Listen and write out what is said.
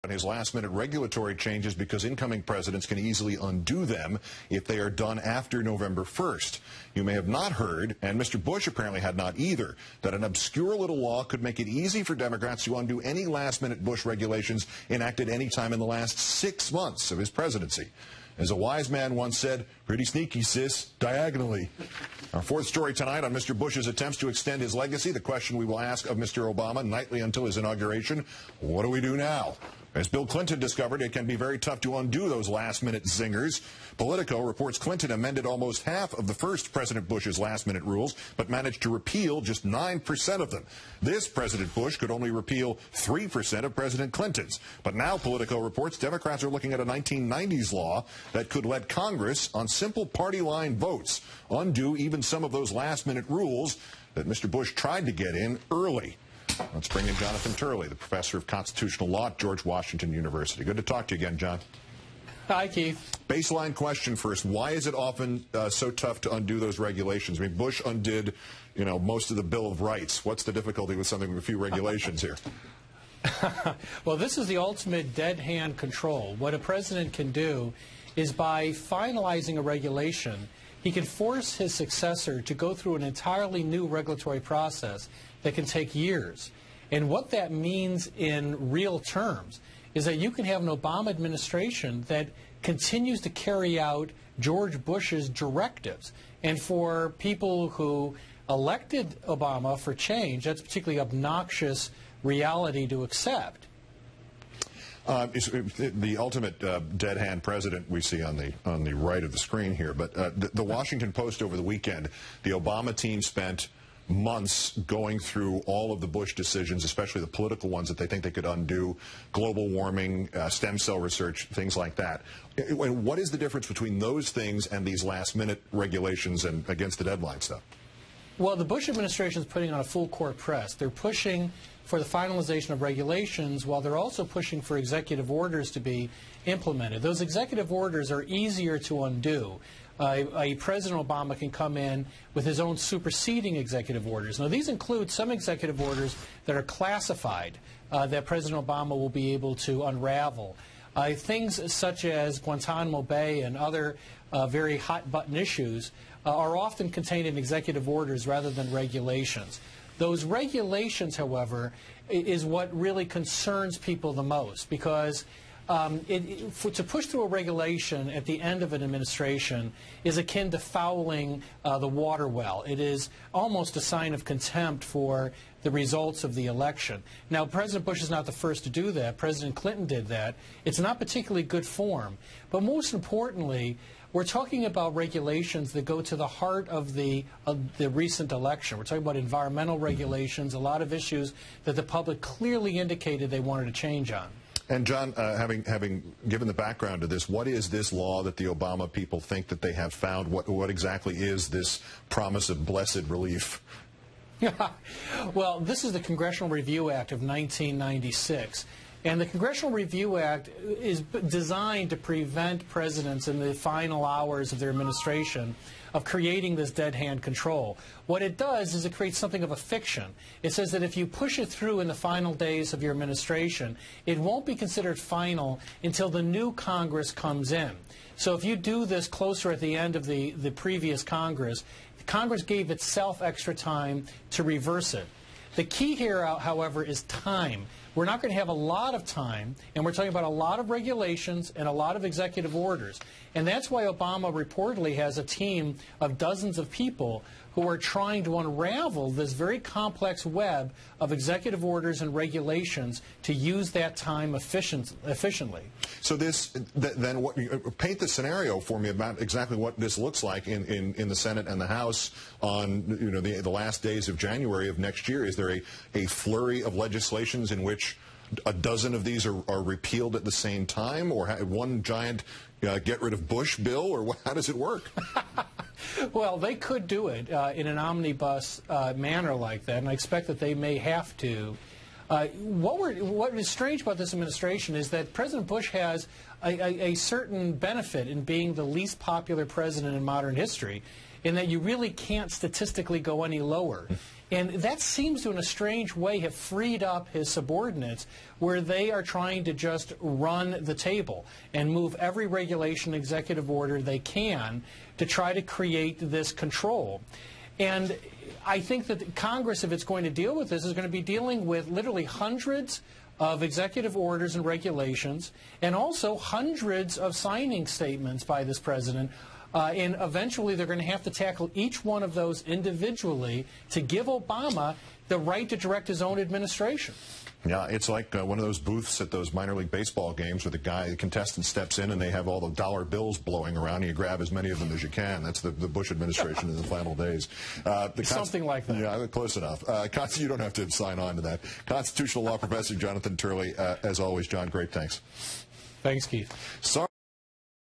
on his last-minute regulatory changes because incoming presidents can easily undo them if they are done after November 1st. You may have not heard, and Mr. Bush apparently had not either, that an obscure little law could make it easy for Democrats to undo any last-minute Bush regulations enacted any time in the last 6 months of his presidency. As a wise man once said, pretty sneaky, sis, diagonally. Our fourth story tonight on Mr. Bush's attempts to extend his legacy, the question we will ask of Mr. Obama nightly until his inauguration, what do we do now? As Bill Clinton discovered, it can be very tough to undo those last-minute zingers. Politico reports Clinton amended almost half of the first President Bush's last-minute rules, but managed to repeal just 9% of them. This President Bush could only repeal 3% of President Clinton's. But now Politico reports Democrats are looking at a 1990s law that could let Congress, on simple party line votes, undo even some of those last-minute rules that Mr. Bush tried to get in early. Let's bring in Jonathan Turley, the professor of constitutional law at George Washington University. Good to talk to you again, John. Hi, Keith. Baseline question first. Why is it often so tough to undo those regulations? I mean, Bush undid, most of the Bill of Rights. What's the difficulty with something with a few regulations here? Well, this is the ultimate dead hand control. What a president can do is by finalizing a regulation, he can force his successor to go through an entirely new regulatory process that can take years. And what that means in real terms is that you can have an Obama administration that continues to carry out George Bush's directives. And for people who elected Obama for change, that's a particularly obnoxious reality to accept. The ultimate dead hand president we see on the right of the screen here. But the Washington Post over the weekend, the Obama team spent months going through all of the Bush decisions, especially the political ones that they think they could undo, global warming, stem cell research, things like that. And what is the difference between those things and these last-minute regulations and against the deadline stuff? Well, the Bush administration is putting on a full-court press. They're pushing for the finalization of regulations while they're also pushing for executive orders to be implemented. Those executive orders are easier to undo. President Obama can come in with his own superseding executive orders. Now, these include some executive orders that are classified that President Obama will be able to unravel. Things such as Guantanamo Bay and other very hot-button issues are often contained in executive orders rather than regulations. Those regulations, however, is what really concerns people the most, because to push through a regulation at the end of an administration is akin to fouling the water well. It is almost a sign of contempt for the results of the election. Now, President Bush is not the first to do that. President Clinton did that. It's not particularly good form. But most importantly, we're talking about regulations that go to the heart of the recent election. We're talking about environmental regulations, a lot of issues that the public clearly indicated they wanted to change on. And John, having given the background to this, what is this law that the Obama people think that they have found? What exactly is this promise of blessed relief? Well, this is the Congressional Review Act of 1996. And the Congressional Review Act is designed to prevent presidents in the final hours of their administration of creating this dead hand control. What it does is it creates something of a fiction. It says that if you push it through in the final days of your administration, it won't be considered final until the new Congress comes in. So if you do this closer at the end of the previous Congress, Congress gave itself extra time to reverse it. The key here, however, is time. We're not going to have a lot of time, and we're talking about a lot of regulations and a lot of executive orders. And that's why Obama reportedly has a team of dozens of people who are trying to unravel this very complex web of executive orders and regulations to use that time efficiently. So then paint the scenario for me about exactly what this looks like in the Senate and the House on the last days of January of next year. Is there a flurry of legislations in which a dozen of these are repealed at the same time, or one giant get rid of Bush bill, or how does it work? Well, they could do it in an omnibus manner like that, and I expect that they may have to. What is strange about this administration is that President Bush has a certain benefit in being the least popular president in modern history, in that you really can't statistically go any lower. And that seems to, in a strange way, have freed up his subordinates, where they are trying to just run the table and move every regulation, executive order they can to try to create this control. And I think that Congress, if it's going to deal with this, is going to be dealing with literally hundreds of executive orders and regulations, and also hundreds of signing statements by this president. And eventually they're going to have to tackle each one of those individually to give Obama the right to direct his own administration. Yeah, it's like one of those booths at those minor league baseball games where the contestant steps in and they have all the dollar bills blowing around and you grab as many of them as you can. That's the Bush administration in the final days. Something like that. Yeah, close enough. You don't have to sign on to that. Constitutional law professor Jonathan Turley, as always, John, great thanks. Thanks, Keith. Sorry.